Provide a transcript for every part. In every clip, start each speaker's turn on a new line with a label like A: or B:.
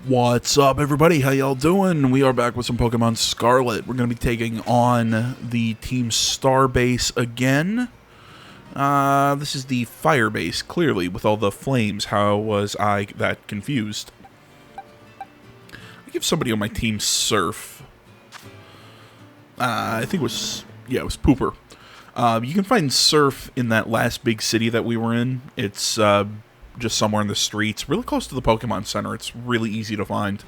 A: What's up, everybody? How y'all doing? We are back with some Pokemon Scarlet. We're going to be taking on the Team Star base again. This is the Fire base, clearly, with all the flames. How was I that confused? I give somebody on my team Surf. I think it was Pooper. You can find Surf in that last big city that we were in. It's just somewhere in the streets, really close to the Pokemon Center. It's really easy to find.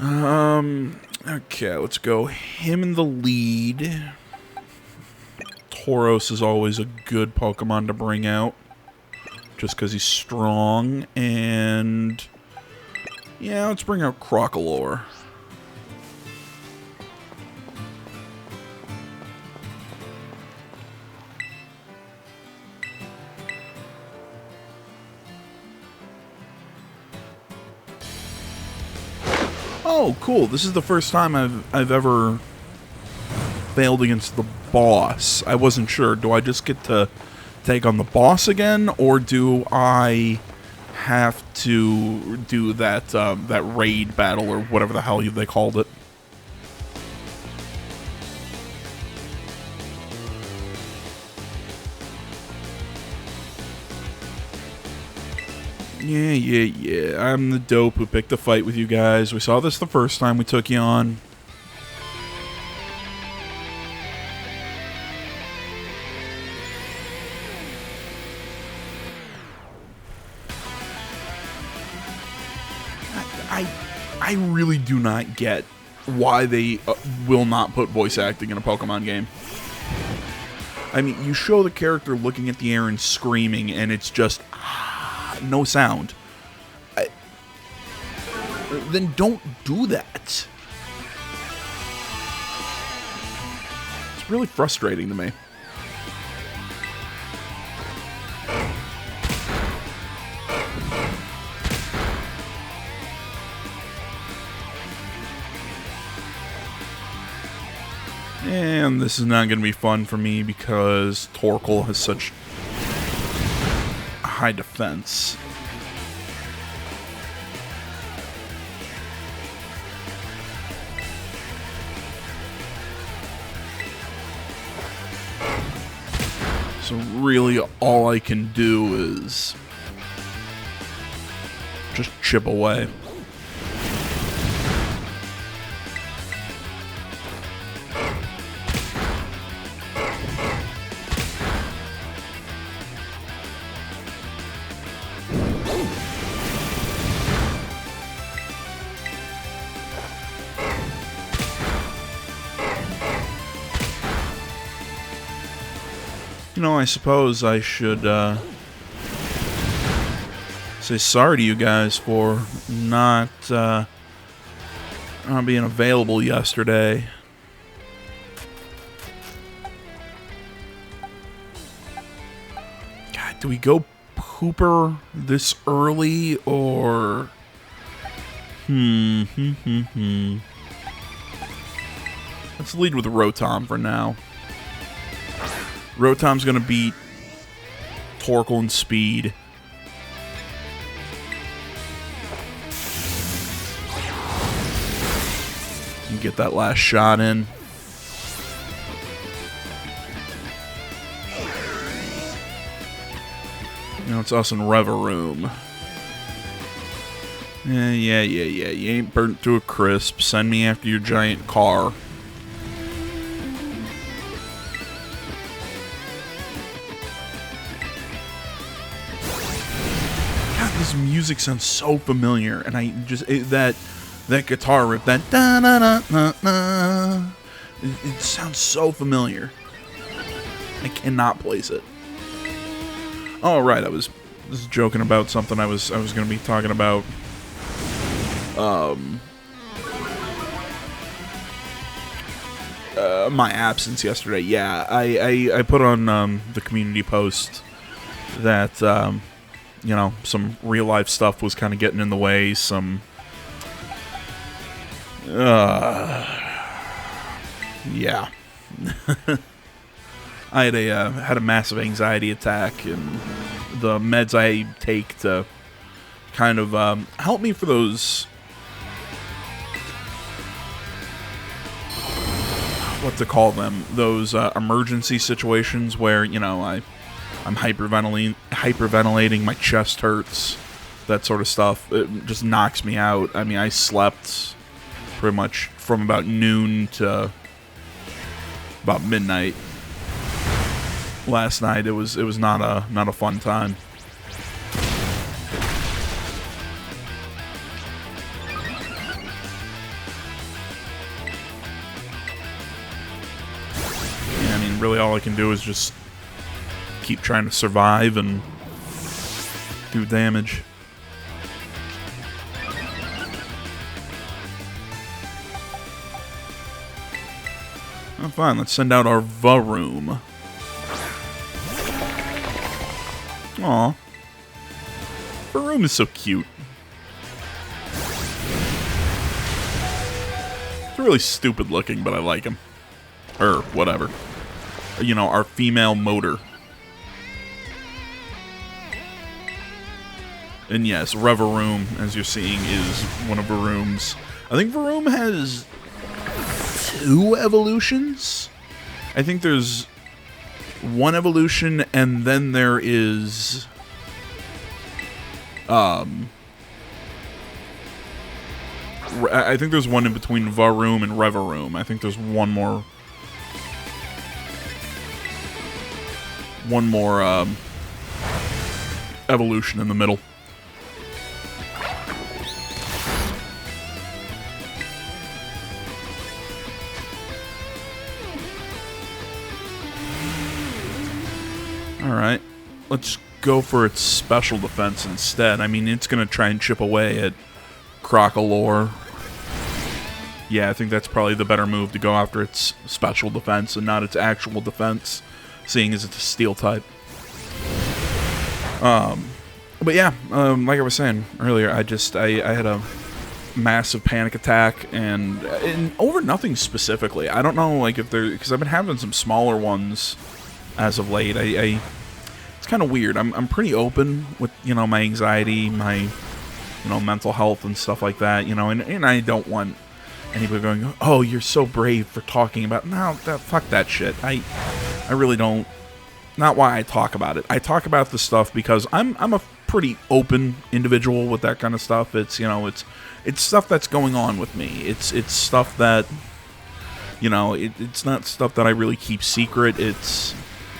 A: Okay, let's go him in the lead. Tauros is always a good Pokemon to bring out, just because he's strong. And yeah, let's bring out Crocalor. Oh, cool. This is the first time I've ever failed against the boss. I wasn't sure. Do I just get to take on the boss again, or do I have to do that that raid battle or whatever the hell they called it? Yeah. I'm the dope who picked the fight with you guys. We saw this the first time we took you on. I really do not get why they will not put voice acting in a Pokemon game. I mean, you show the character looking at the air and screaming, and it's just no sound. Then don't do that. It's really frustrating to me. And this is not going to be fun for me because Torkoal has such high defense. So really all I can do is just chip away. You know, I suppose I should say sorry to you guys for not being available yesterday. God, do we go Pooper this early, or... Let's lead with Rotom for now. Rotom's gonna beat Torkoal in speed. And get that last shot in. Now it's us and Reveroom. Yeah. You ain't burnt to a crisp. Send me after your giant car. This music sounds so familiar, and I just that guitar riff, that da da da da da, it sounds so familiar. I cannot place it. Oh right, I was joking about something I was going to be talking about. My absence yesterday. Yeah, I put on the community post that you know, some real life stuff was kind of getting in the way. Some, yeah. I had a massive anxiety attack, and the meds I take to kind of help me for those, what to call them, those emergency situations where, you know, I'm hyperventilating, my chest hurts, that sort of stuff. It just knocks me out. I mean, I slept pretty much from about noon to about midnight last night. It was not a fun time. Yeah, I mean, really all I can do is just keep trying to survive and do damage. Oh, fine, let's send out our Varoom. Aw. Varoom is so cute. It's really stupid looking, but I like him. Or whatever. You know, our female motor. And yes, Revaroom, as you're seeing, is one of Varoom's. I think Varoom has 2 evolutions. I think there's 1 evolution, and then there is I think there's one in between Varoom and Revaroom. I think there's one more evolution in the middle. Alright, let's go for its special defense instead. I mean, it's going to try and chip away at Crocolore. Yeah, I think that's probably the better move, to go after its special defense and not its actual defense, seeing as it's a steel type. But yeah, like I was saying earlier, I had a massive panic attack, and over nothing specifically. I don't know, like, if there, because I've been having some smaller ones as of late. It's kind of weird. I'm pretty open with, you know, my anxiety, my, you know, mental health and stuff like that, you know, and I don't want anybody going, oh, you're so brave for talking about, no, fuck that shit. I really don't, not why I talk about it. I talk about the stuff because I'm a pretty open individual with that kind of stuff. It's, you know, it's stuff that's going on with me. It's stuff that, you know, it's not stuff that I really keep secret. It's,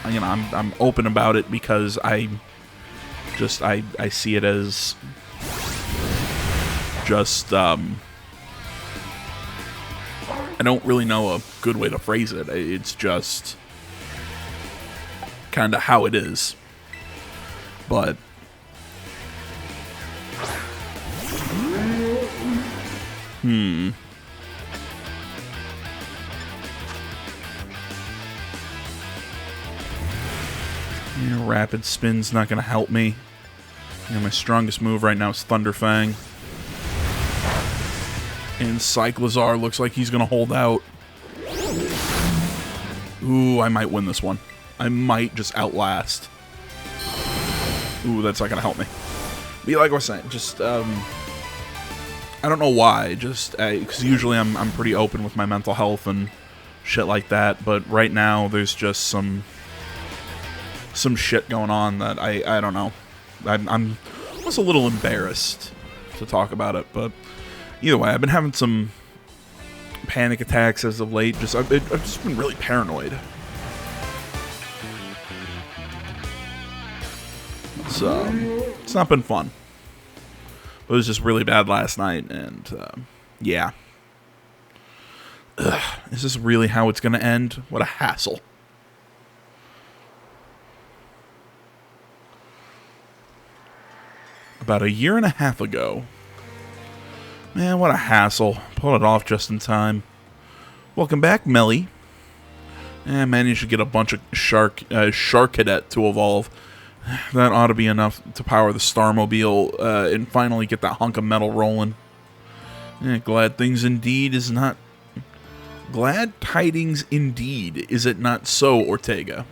A: you know, I'm open about it because I see it as just, I don't really know a good way to phrase it. It's just kind of how it is. But yeah, rapid spin's not going to help me. You know, my strongest move right now is Thunderfang. And Cyclizar looks like he's going to hold out. Ooh, I might win this one. I might just outlast. Ooh, that's not going to help me. But like I was saying, just, I don't know why. Just, because usually I'm pretty open with my mental health and shit like that. But right now, there's just some shit going on that I don't know. I'm almost a little embarrassed to talk about it, but either way, I've been having some panic attacks as of late. I've just been really paranoid. So it's not been fun. It was just really bad last night, and yeah. Ugh, is this really how it's going to end? What a hassle. About 1.5 years ago. Man, what a hassle. Pulled it off just in time. Welcome back, Melly. I managed to get a bunch of Shark Cadet to evolve. That ought to be enough to power the Starmobile and finally get that hunk of metal rolling. Glad tidings indeed, is it not so, Ortega?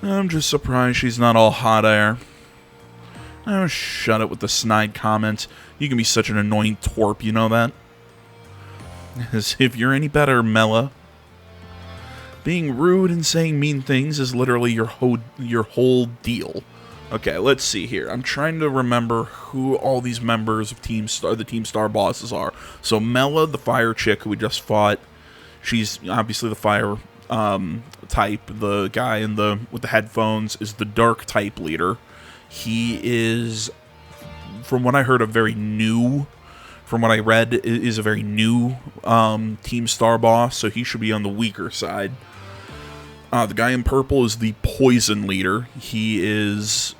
A: I'm just surprised she's not all hot air. Oh, shut it with the snide comments. You can be such an annoying twerp, you know that? As if you're any better, Mela. Being rude and saying mean things is literally your whole deal. Okay, let's see here. I'm trying to remember who all these members of the Team Star bosses are. So Mela, the fire chick who we just fought, she's obviously the fire type. The guy with the headphones is the dark type leader. He is, from what I heard, from what I read, is a very new Team Star boss, so he should be on the weaker side. The guy in purple is the poison leader. He is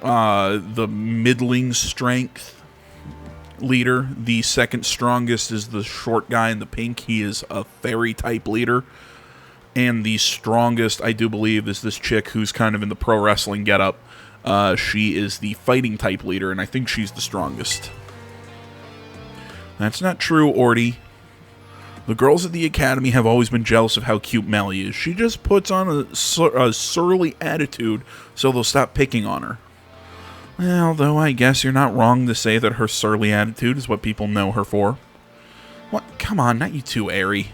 A: the middling strength leader. The second strongest is the short guy in the pink. He is a fairy type leader. And the strongest, I do believe, is this chick who's kind of in the pro wrestling getup. She is the fighting type leader, and I think she's the strongest. That's not true, Orty. The girls at the academy have always been jealous of how cute Melly is. She just puts on a surly attitude so they'll stop picking on her. Well, though I guess you're not wrong to say that her surly attitude is what people know her for. What? Come on, not you too, Airy.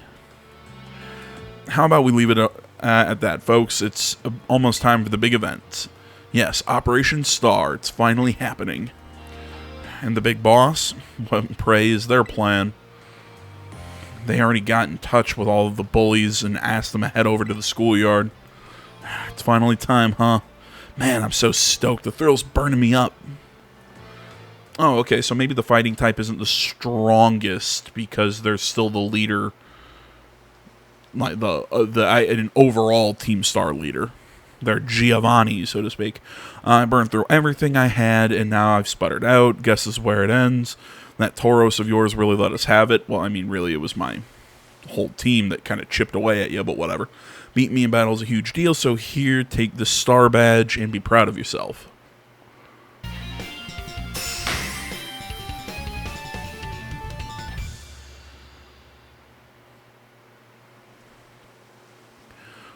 A: How about we leave it at that, folks? It's almost time for the big event. Yes, Operation Star. It's finally happening. And the big boss? What, pray, is their plan? They already got in touch with all of the bullies and asked them to head over to the schoolyard. It's finally time, huh? Man, I'm so stoked. The thrill's burning me up. Oh, okay, so maybe the fighting type isn't the strongest because they're still the leader, like an overall Team Star leader. They're Giovanni, so to speak. I burned through everything I had, and now I've sputtered out. Guess this is where it ends. That Tauros of yours really let us have it. Well, I mean, really, it was my whole team that kind of chipped away at you, but whatever. Beat me in battle is a huge deal, so here, take the star badge and be proud of yourself.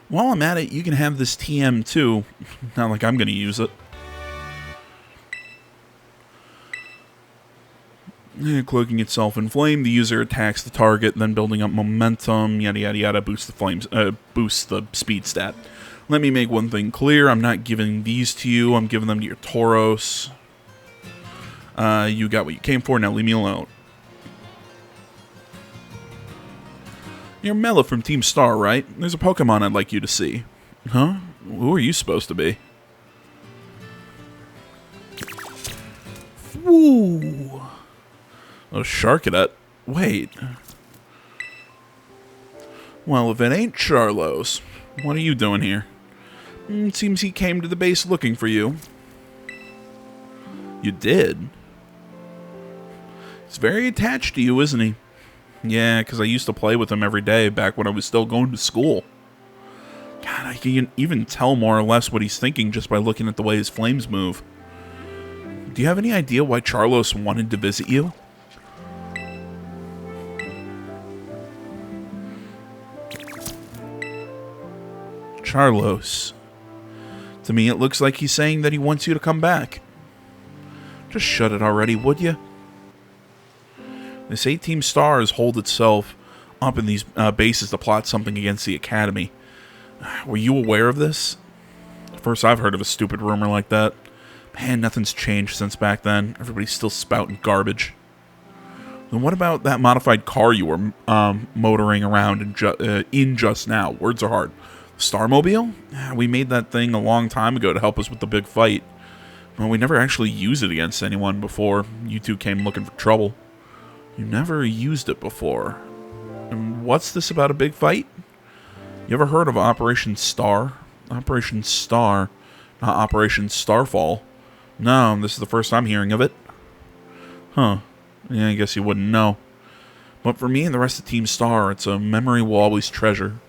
A: While I'm at it, you can have this TM too. Not like I'm going to use it. Cloaking itself in flame, the user attacks the target, then building up momentum, yada yada yada, boosts the speed stat. Let me make one thing clear, I'm not giving these to you, I'm giving them to your Tauros. You got what you came for, now leave me alone. You're Mela from Team Star, right? There's a Pokemon I'd like you to see. Huh? Who are you supposed to be? Woo! Oh, Sharkadet. Wait. Well, if it ain't Charlos, what are you doing here? It seems he came to the base looking for you. You did? He's very attached to you, isn't he? Yeah, because I used to play with him every day back when I was still going to school. God, I can even tell more or less what he's thinking just by looking at the way his flames move. Do you have any idea why Charlos wanted to visit you? Charlos. To me, it looks like he's saying that he wants you to come back. Just shut it already, would you? This 8-team star has holed itself up in these bases to plot something against the Academy. Were you aware of this? First I've heard of a stupid rumor like that. Man, nothing's changed since back then. Everybody's still spouting garbage. Then what about that modified car you were motoring around in just now? Words are hard. Starmobile? We made that thing a long time ago to help us with the big fight. Well, we never actually used it against anyone before you two came looking for trouble. You never used it before. And what's this about a big fight? You ever heard of Operation Star? Operation Star, not Operation Starfall. No, this is the first I'm hearing of it. Huh. Yeah, I guess you wouldn't know. But for me and the rest of Team Star, it's a memory we'll always treasure.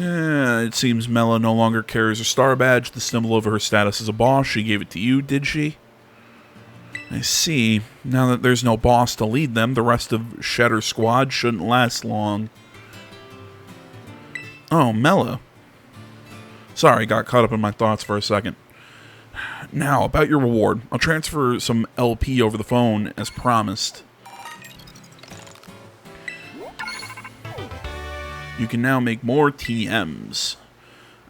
A: It seems Mela no longer carries her star badge, the symbol of her status as a boss. She gave it to you, did she? I see. Now that there's no boss to lead them, the rest of Shedder's squad shouldn't last long. Oh, Mela. Sorry, got caught up in my thoughts for a second. Now, about your reward. I'll transfer some LP over the phone, as promised. You can now make more TMs.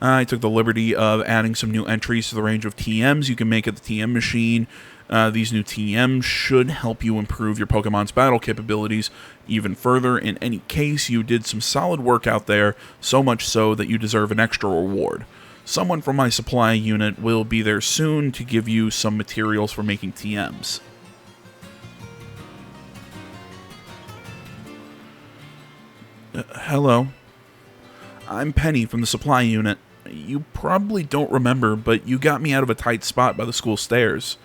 A: I took the liberty of adding some new entries to the range of TMs you can make at the TM machine. These new TMs should help you improve your Pokemon's battle capabilities even further. In any case, you did some solid work out there, so much so that you deserve an extra reward. Someone from my supply unit will be there soon to give you some materials for making TMs. Hello. I'm Penny from the supply unit. You probably don't remember, but you got me out of a tight spot by the school stairs.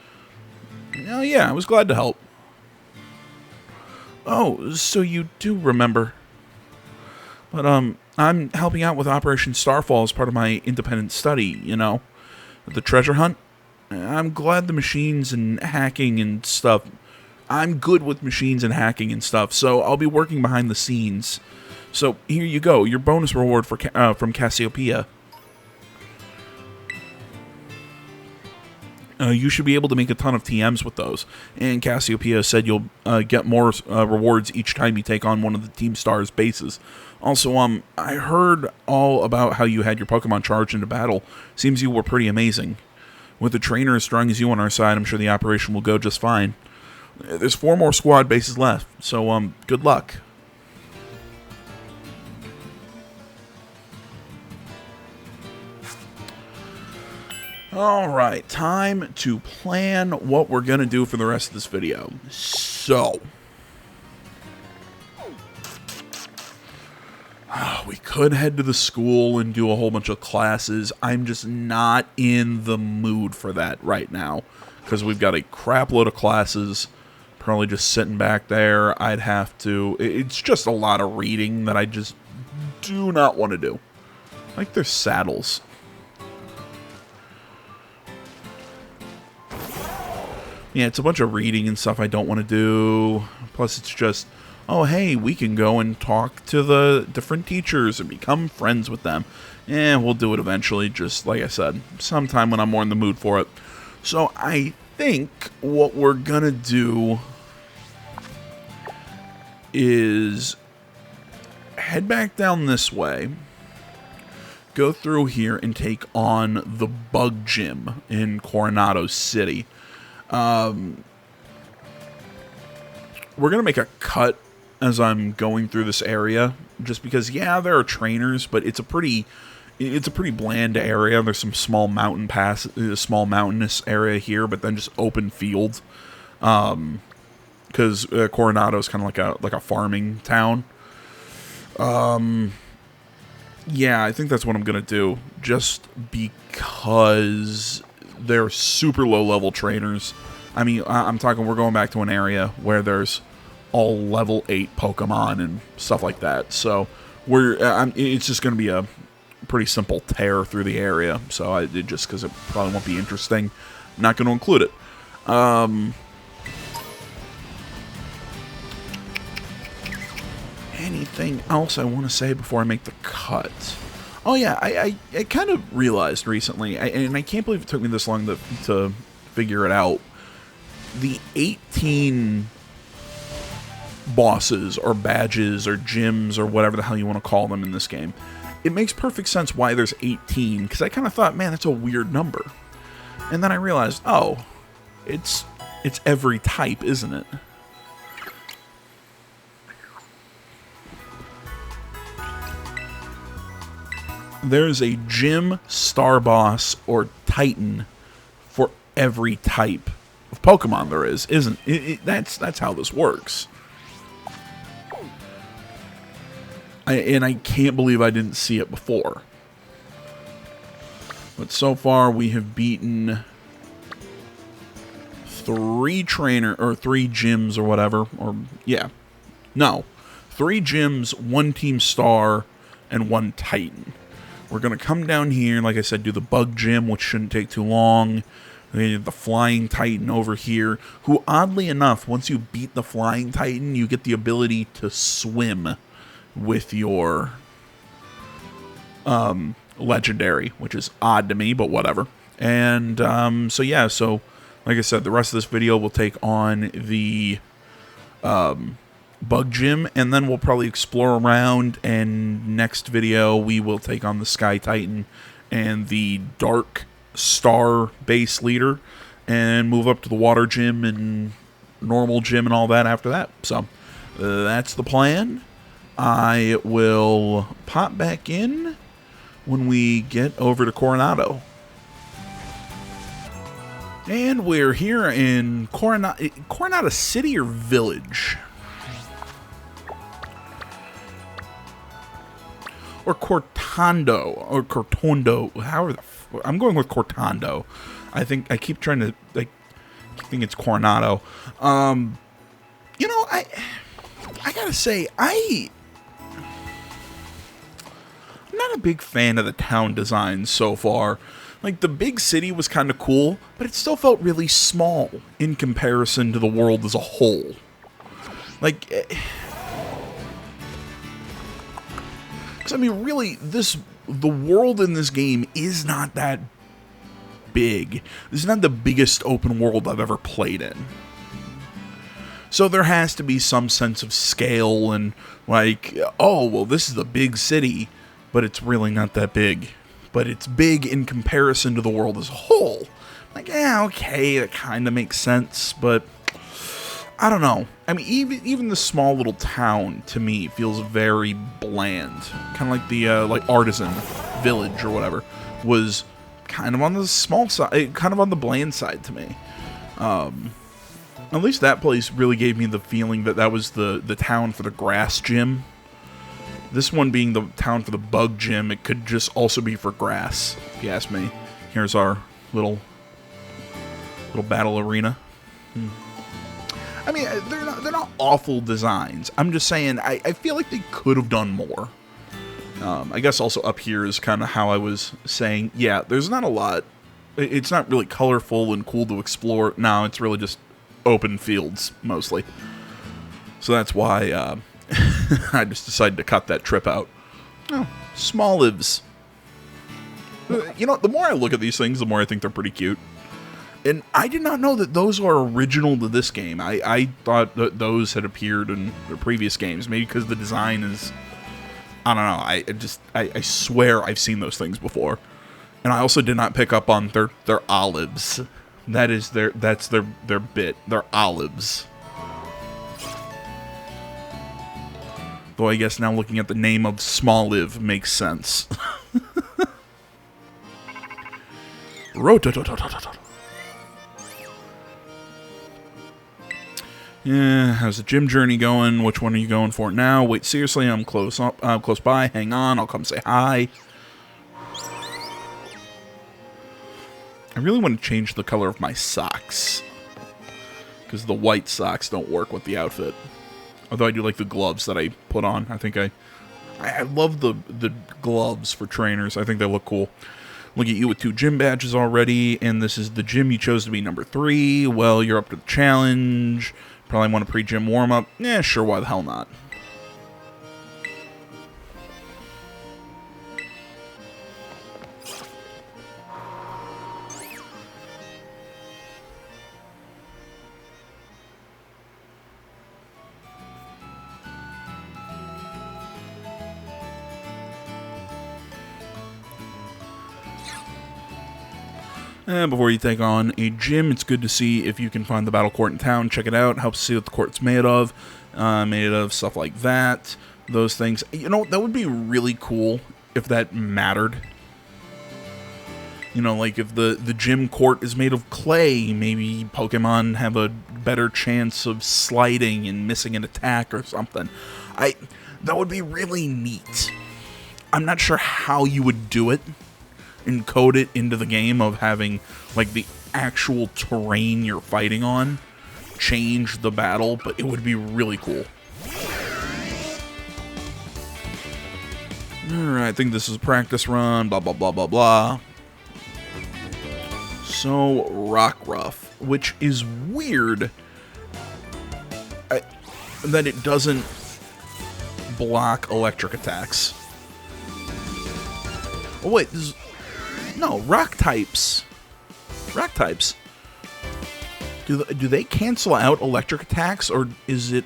A: Oh yeah, I was glad to help. Oh, so you do remember. But, I'm helping out with Operation Starfall as part of my independent study, you know? The treasure hunt. I'm glad the machines and hacking and stuff. I'm good with machines and hacking and stuff, so I'll be working behind the scenes. So, here you go, your bonus reward for from Cassiopeia. You should be able to make a ton of TMs with those. And Cassiopeia said you'll get more rewards each time you take on one of the Team Star's bases. Also, I heard all about how you had your Pokemon charge into battle. Seems you were pretty amazing. With a trainer as strong as you on our side, I'm sure the operation will go just fine. There's 4 more squad bases left, so good luck. Alright, time to plan what we're going to do for the rest of this video. So, we could head to the school and do a whole bunch of classes. I'm just not in the mood for that right now, because we've got a crap load of classes. Probably just sitting back there. I'd have to... It's just a lot of reading that I just do not want to do. Like, there's saddles. Yeah, it's a bunch of reading and stuff I don't want to do. Plus, it's just, oh, hey, we can go and talk to the different teachers and become friends with them. We'll do it eventually, just like I said, sometime when I'm more in the mood for it. So, I think what we're going to do is head back down this way, go through here, and take on the Bug Gym in Coronado City. We're going to make a cut as I'm going through this area, just because, yeah, there are trainers, but it's a pretty bland area. There's some small small mountainous area here, but then just open field, because Coronado is kind of like a farming town. Yeah, I think that's what I'm going to do, just because they're super low-level trainers. I mean, I'm talking, we're going back to an area where there's all level 8 Pokemon and stuff like that. So, it's just going to be a pretty simple tear through the area. So, just because it probably won't be interesting, I'm not going to include it. Anything else I want to say before I make the cut? Oh yeah, I kind of realized recently, and I can't believe it took me this long to figure it out, the 18 bosses or badges or gyms or whatever the hell you want to call them in this game, it makes perfect sense why there's 18, because I kind of thought, man, that's a weird number. And then I realized, oh, it's every type, isn't it? There's a gym, star boss, or titan for every type of Pokemon there is, isn't it? That's how this works. And I can't believe I didn't see it before. But so far we have beaten 3 gyms or whatever, or yeah, no, 3 gyms, 1 team star, and 1 titan. We're going to come down here, like I said, do the bug gym, which shouldn't take too long. We have the flying titan over here, who, oddly enough, once you beat the flying titan, you get the ability to swim with your legendary, which is odd to me, but whatever. And so yeah, so like I said, the rest of this video will take on the bug gym, and then we'll probably explore around, and next video we will take on the Sky Titan and the Dark Star base leader, and move up to the water gym and normal gym and all that after that. So that's the plan. I will pop back in when we get over to Coronado. And we're here in Coronado City or Village? Or Cortando, or Cortondo. I'm going with Cortando. I keep trying to, I think it's Coronado. You know, I gotta say, I'm not a big fan of the town design so far. Like, the big city was kind of cool, but it still felt really small in comparison to the world as a whole. Like, because, I mean, really, the world in this game is not that big. This is not the biggest open world I've ever played in. So there has to be some sense of scale and, like, oh, well, this is a big city, but it's really not that big. But it's big in comparison to the world as a whole. Like, yeah, okay, that kind of makes sense, but I don't know. I mean, even the small little town, to me, feels very bland. Kind of like the, Artisan Village or whatever, was kind of on the small side, kind of on the bland side to me. At least that place really gave me the feeling that that was the town for the grass gym. This one being the town for the bug gym, it could just also be for grass, if you ask me. Here's our little battle arena. I mean, they're not awful designs. I'm just saying, I feel like they could have done more. I guess also up here is kind of how I was saying, yeah, there's not a lot. It's not really colorful and cool to explore. No, it's really just open fields, mostly. So that's why I just decided to cut that trip out. Oh, small lives. You know, the more I look at these things, the more I think they're pretty cute. And I did not know that those are original to this game. I thought that those had appeared in the previous games. Maybe because the design is... I don't know. I swear I've seen those things before. And I also did not pick up on their olives. That's their bit. They're olives. Though I guess now looking at the name of Smoliv makes sense. Yeah, how's the gym journey going? Which one are you going for now? Wait, seriously, I'm close by. Hang on, I'll come say hi. I really want to change the color of my socks, because the white socks don't work with the outfit. Although I do like the gloves that I put on. I think I love the gloves for trainers. I think they look cool. Look at you with 2 gym badges already, and this is the gym you chose to be number 3. Well, you're up to the challenge. Probably want a pre-gym warm-up. Yeah, sure, why the hell not? Before you take on a gym, it's good to see if you can find the battle court in town. Check it out. Helps see what the court's made of. Stuff like that. Those things. You know, that would be really cool if that mattered. You know, like if the gym court is made of clay, maybe Pokemon have a better chance of sliding and missing an attack or something. That would be really neat. I'm not sure how you would do it. Encode it into the game of having, like, the actual terrain you're fighting on change the battle, but it would be really cool. Alright, I think this is a practice run, blah, blah, blah, blah, blah. So, Rockruff, which is weird that it doesn't block electric attacks. Oh, wait, no, rock types. Rock types. Do they cancel out electric attacks, or is it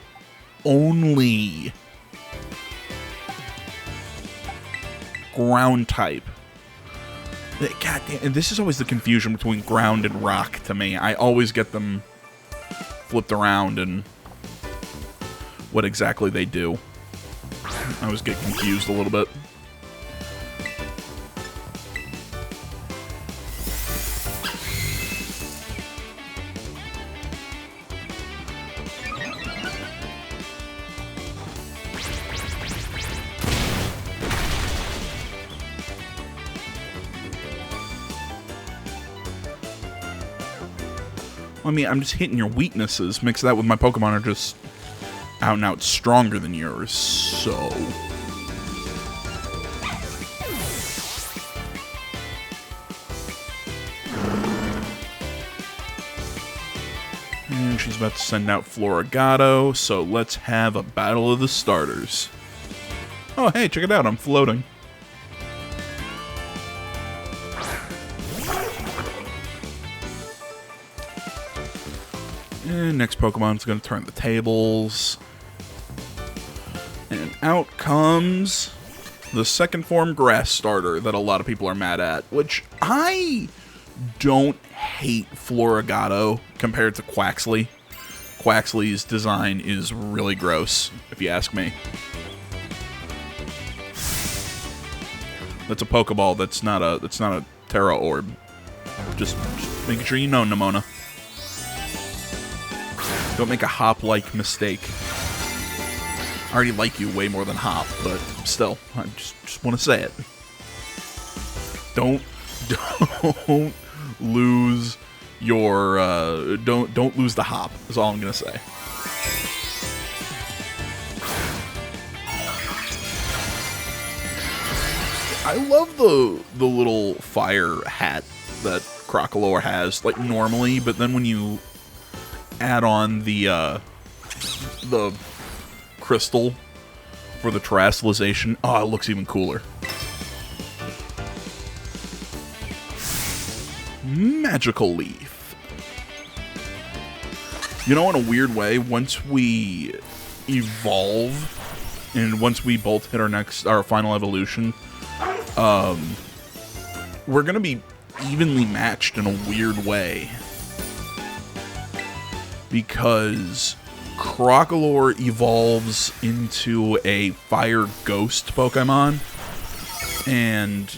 A: only ground type? God damn, and this is always the confusion between ground and rock to me. I always get them flipped around and what exactly they do. I always get confused a little bit. I mean, I'm just hitting your weaknesses. Mix that with my Pokemon are just out and out stronger than yours, so... And she's about to send out Floragato, so let's have a battle of the starters. Oh, hey, check it out, I'm floating. And next Pokemon's going to turn the tables. And out comes the second form grass starter that a lot of people are mad at, which I don't hate Floragato compared to Quaxly. Quaxly's design is really gross, if you ask me. That's a Pokeball, that's not a Terra Orb. Just making sure you know, Nimona. Don't make a Hop-like mistake. I already like you way more than Hop, but still, I just want to say it. Don't lose your don't lose the Hop. Is all I'm gonna say. I love the little fire hat that Crocalor has, like normally, but then when you add on the crystal for the terrestrialization, oh, it looks even cooler. Magical Leaf. You know, in a weird way, once we evolve, and once we both hit our final evolution, we're gonna be evenly matched in a weird way. Because Crocalor evolves into a fire ghost Pokemon, and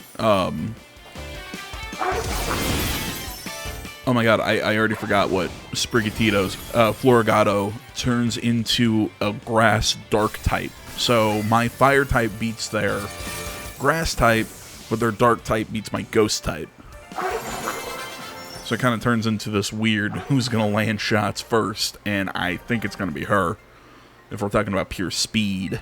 A: oh my god, I already forgot what Sprigatito's Floragato turns into a grass dark type. So my fire type beats their grass type, but their dark type beats my ghost type. So it kind of turns into this weird who's going to land shots first, and I think it's going to be her, if we're talking about pure speed.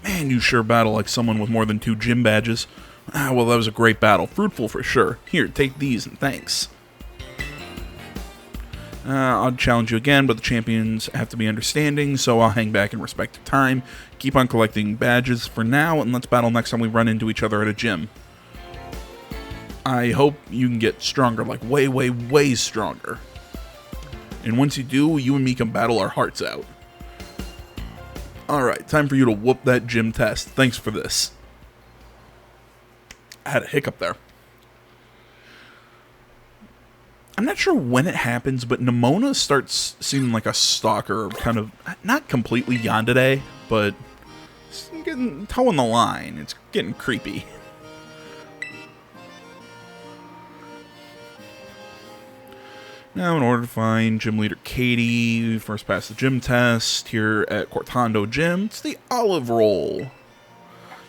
A: Man, you sure battle like someone with more than 2 gym badges. Ah, well, that was a great battle. Fruitful for sure. Here, take these, and thanks. I'll challenge you again, but the champions have to be understanding, so I'll hang back and respect their time. Keep on collecting badges for now, and let's battle next time we run into each other at a gym. I hope you can get stronger, like way, way, way stronger. And once you do, you and me can battle our hearts out. Alright, time for you to whoop that gym test. Thanks for this. I had a hiccup there. I'm not sure when it happens, but Nimona starts seeming like a stalker, kind of, not completely yandere, but it's getting toeing the line. It's getting creepy. Now, in order to find Gym Leader Katie, first pass the gym test here at Cortando Gym. It's the Olive Roll.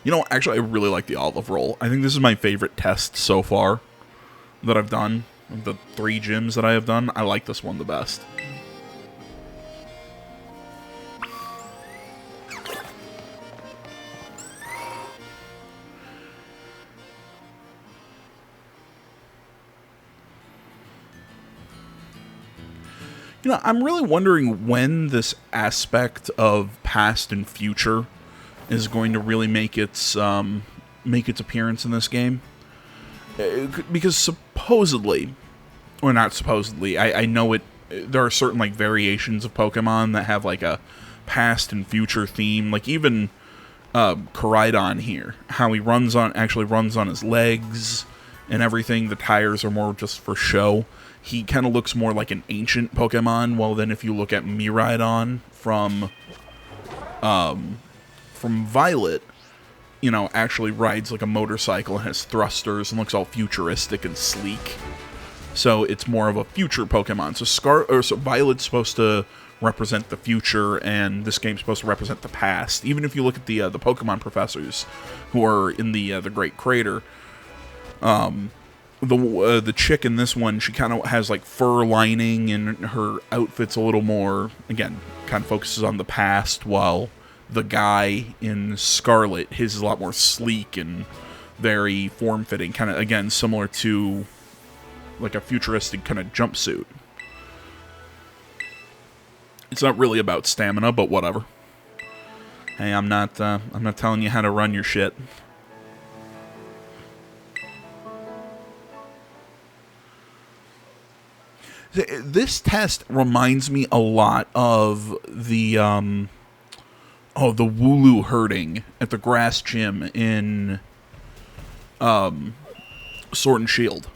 A: You know, actually, I really like the Olive Roll. I think this is my favorite test so far that I've done. Of the 3 gyms that I have done, I like this one the best. You know, I'm really wondering when this aspect of past and future is going to really make its appearance in this game. Because supposedly, or not supposedly, I know it. There are certain like variations of Pokemon that have like a past and future theme. Like even Koraidon here, how he actually runs on his legs and everything. The tires are more just for show. He kind of looks more like an ancient Pokemon. Well, then if you look at Miraidon from Violet, you know, actually rides like a motorcycle and has thrusters and looks all futuristic and sleek. So it's more of a future Pokemon. So Violet's supposed to represent the future, and this game's supposed to represent the past. Even if you look at the Pokemon professors who are in the Great Crater, the chick in this one, she kind of has like fur lining, and her outfit's a little more, again, kind of focuses on the past, while the guy in Scarlet, his is a lot more sleek and very form-fitting, kind of, again, similar to like a futuristic kind of jumpsuit. It's not really about stamina, but whatever. Hey, I'm not telling you how to run your shit. This test reminds me a lot of the Wooloo herding at the grass gym in Sword and Shield.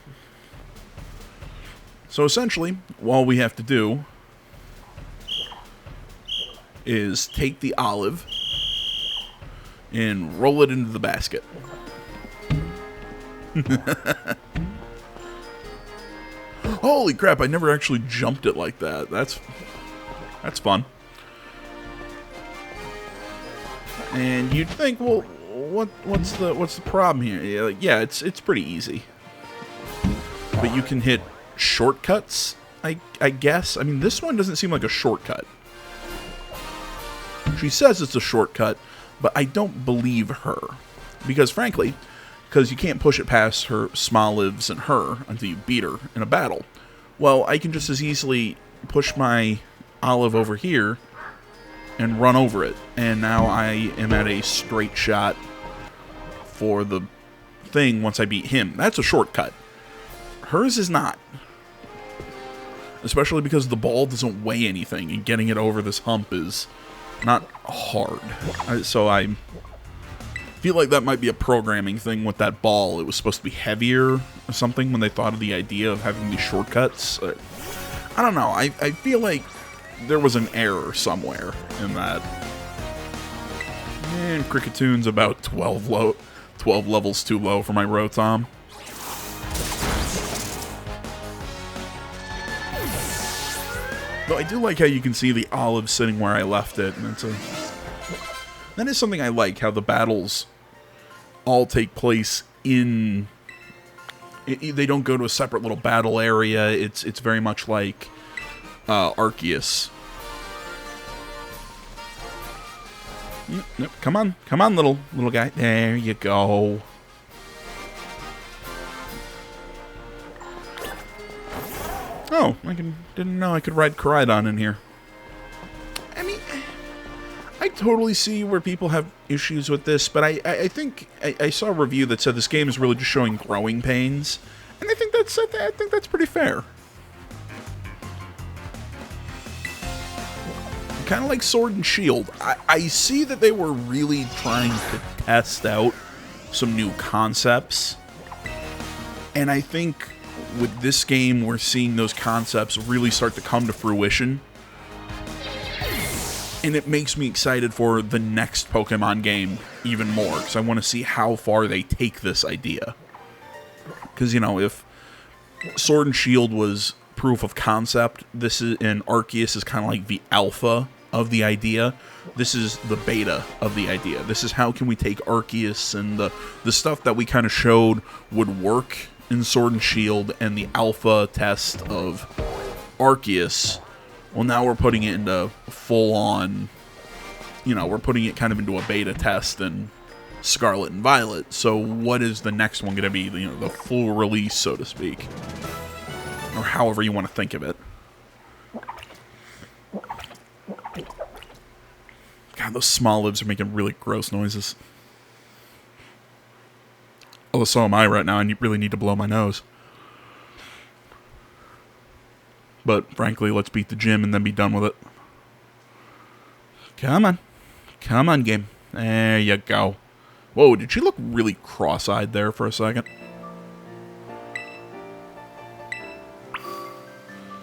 A: So essentially, all we have to do is take the olive and roll it into the basket. Holy crap, I never actually jumped it like that. That's fun. And you'd think, well, what's the problem here? Yeah, it's pretty easy. But you can hit shortcuts, I guess. I mean, this one doesn't seem like a shortcut. She says it's a shortcut, but I don't believe her. Because frankly, you can't push it past her Smolives and her until you beat her in a battle. Well, I can just as easily push my olive over here and run over it. And now I am at a straight shot for the thing once I beat him. That's a shortcut. Hers is not. Especially because the ball doesn't weigh anything, and getting it over this hump is not hard. So I feel like that might be a programming thing with that ball. It was supposed to be heavier or something when they thought of the idea of having these shortcuts. I don't know. I feel like there was an error somewhere in that. And Crickettoon's about 12 levels too low for my Rotom. Though I do like how you can see the olive sitting where I left it, and that is something I like, how the battles all take place in... They don't go to a separate little battle area. It's very much like Arceus. Nope, come on, little guy. There you go. Oh, didn't know I could ride Koraidon in here. I mean, I totally see where people have issues with this, but I think I saw a review that said this game is really just showing growing pains, and I think that's pretty fair. Kind of like Sword and Shield. I see that they were really trying to test out some new concepts, and I think with this game, we're seeing those concepts really start to come to fruition. And it makes me excited for the next Pokemon game even more, because I want to see how far they take this idea. Because, you know, if Sword and Shield was proof of concept, and Arceus is kind of like the alpha of the idea. This is the beta of the idea. This is how can we take Arceus and the stuff that we kind of showed would work in Sword and Shield and the alpha test of Arceus, well, now we're putting it into full-on, you know, we're putting it kind of into a beta test in Scarlet and Violet. So what is the next one going to be? You know, the full release, so to speak. Or however you want to think of it. God, those small lives are making really gross noises. Although so am I right now. I really need to blow my nose. But frankly, let's beat the gym and then be done with it. Come on. Come on, game. There you go. Whoa, did she look really cross-eyed there for a second?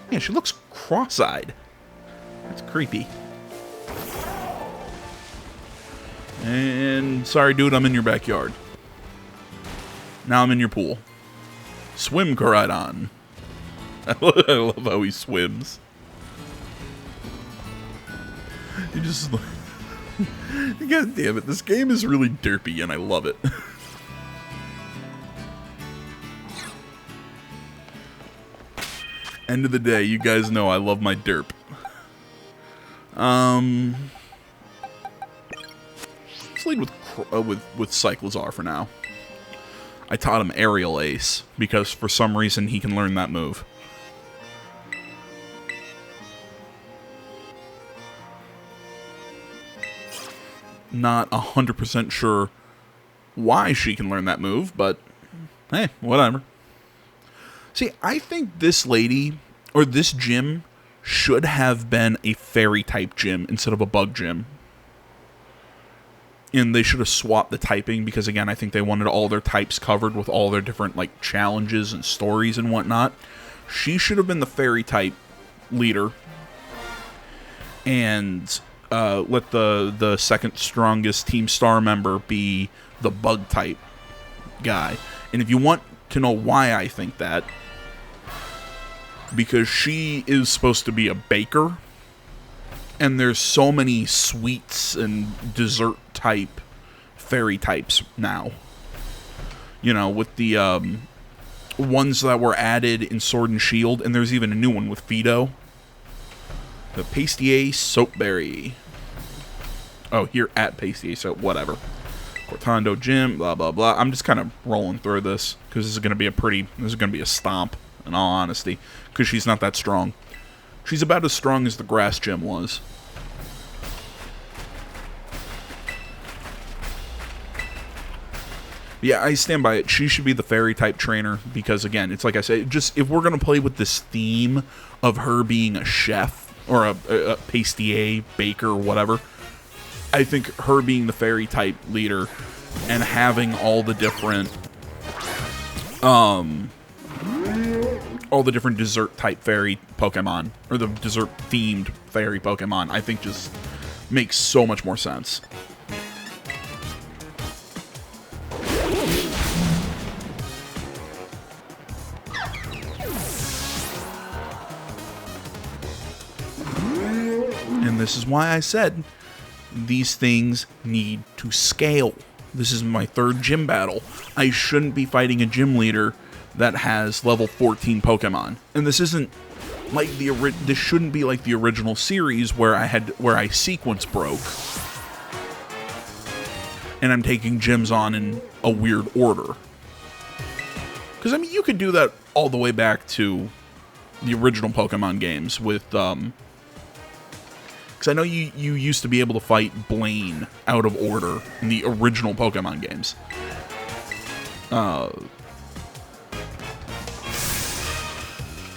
A: Yeah, she looks cross-eyed. That's creepy. And sorry, dude, I'm in your backyard. Now I'm in your pool. Swim, Koraidon. I love how he swims. You just... God damn it, this game is really derpy and I love it. End of the day, you guys know I love my derp. Let's lead with Cyclizar for now. I taught him Aerial Ace, because for some reason he can learn that move. Not 100% sure why she can learn that move, but hey, whatever. See, I think this lady, or this gym, should have been a fairy-type gym instead of a bug gym. And they should have swapped the typing, because again, I think they wanted all their types covered with all their different, like, challenges and stories and whatnot. She should have been the fairy-type leader. And let the second strongest Team Star member be the bug-type guy. And if you want to know why I think that, because she is supposed to be a baker, and there's so many sweets and dessert type fairy types now. You know, with the ones that were added in Sword and Shield, and there's even a new one with Fido. The Pastier Soapberry. Oh, here at Pastier Soap, whatever. Cortando Gym, blah, blah, blah. I'm just kind of rolling through this, because this is going to be a stomp, in all honesty, because she's not that strong. She's about as strong as the Grass Gym was. Yeah, I stand by it. She should be the fairy-type trainer, because, again, it's like I said, just if we're going to play with this theme of her being a chef, or a pastier, baker, whatever, I think her being the fairy-type leader and having all the different dessert-type fairy Pokemon, or the dessert-themed fairy Pokemon, I think just makes so much more sense. And this is why I said these things need to scale. This is my third gym battle. I shouldn't be fighting a gym leader that has level 14 Pokemon. And this isn't like this shouldn't be like the original series where I sequence broke. And I'm taking gyms on in a weird order. Because I mean, you could do that all the way back to the original Pokemon games with because I know you used to be able to fight Blaine out of order in the original Pokemon games.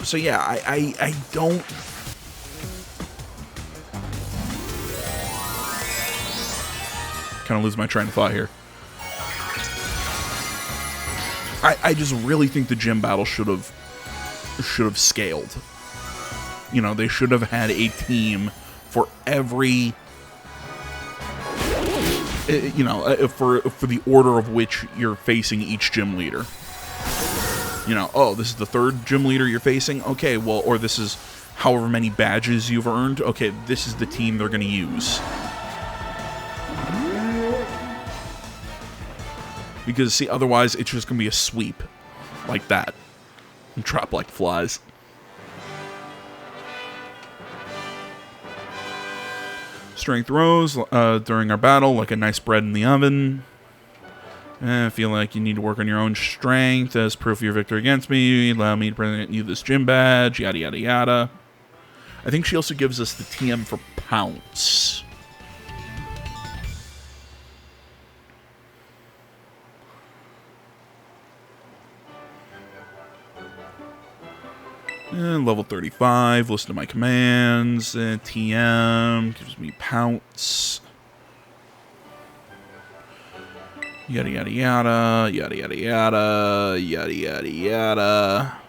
A: So yeah, I don't... kind of lose my train of thought here. I just really think the gym battle should have scaled. You know, they should have had a team for every, you know, for the order of which you're facing each gym leader. You know, oh, this is the third gym leader you're facing? Okay, well, or this is however many badges you've earned. Okay, this is the team they're going to use. Because, see, otherwise it's just going to be a sweep. like that. And drop like flies. Strength rose during our battle, like a nice bread in the oven. I feel like you need to work on your own strength as proof of your victory against me. Allow me to present you this gym badge, yada yada yada. I think she also gives us the TM for Pounce. Level 35, listen to my commands. TM gives me Pounce. Yada yada yada, yada yada yada, yada yada yada.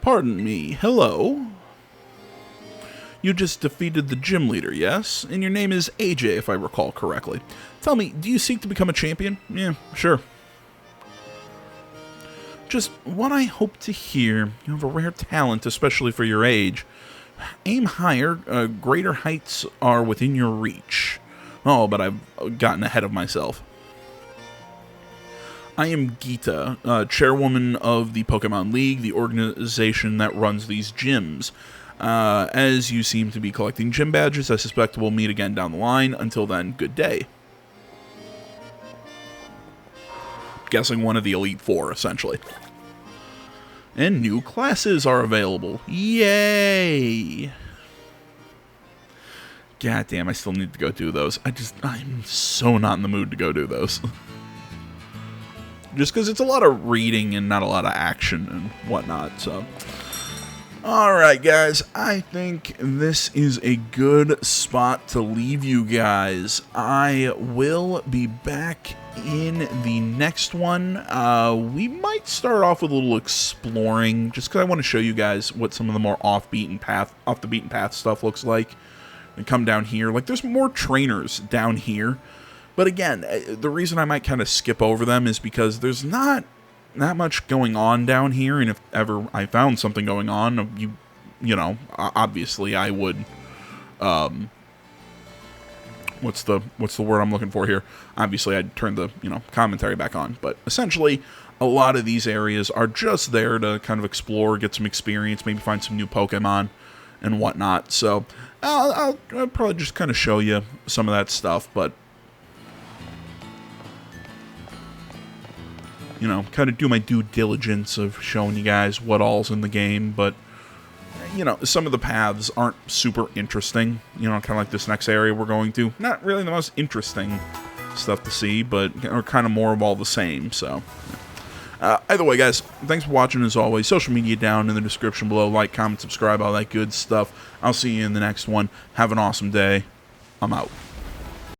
A: Pardon me, hello? You just defeated the gym leader, yes? And your name is AJ, if I recall correctly. Tell me, do you seek to become a champion? Yeah, sure. Just what I hope to hear. You have a rare talent, especially for your age. Aim higher, greater heights are within your reach. Oh, but I've gotten ahead of myself. I am Geeta, chairwoman of the Pokemon League, the organization that runs these gyms. As you seem to be collecting gym badges, I suspect we'll meet again down the line. Until then, good day. Guessing one of the Elite Four, essentially. And new classes are available. Yay! God damn, I still need to go do those. I'm so not in the mood to go do those. Just because it's a lot of reading and not a lot of action and whatnot, so. Alright, guys, I think this is a good spot to leave you guys. I will be back in the next one. We might start off with a little exploring, just because I want to show you guys what some of the more off the beaten path stuff looks like. And come down here. Like, there's more trainers down here. But again, the reason I might kind of skip over them is because there's not that much going on down here, and if ever I found something going on, you know, obviously I would, what's the word I'm looking for here? Obviously I'd turn the, commentary back on, but essentially a lot of these areas are just there to kind of explore, get some experience, maybe find some new Pokemon and whatnot. So I'll probably just kind of show you some of that stuff, but kind of do my due diligence of showing you guys what all's in the game, but, some of the paths aren't super interesting, kind of like this next area we're going to. Not really the most interesting stuff to see, but are kind of more of all the same, so. Either way, guys, thanks for watching as always. Social media down in the description below. Like, comment, subscribe, all that good stuff. I'll see you in the next one. Have an awesome day. I'm out.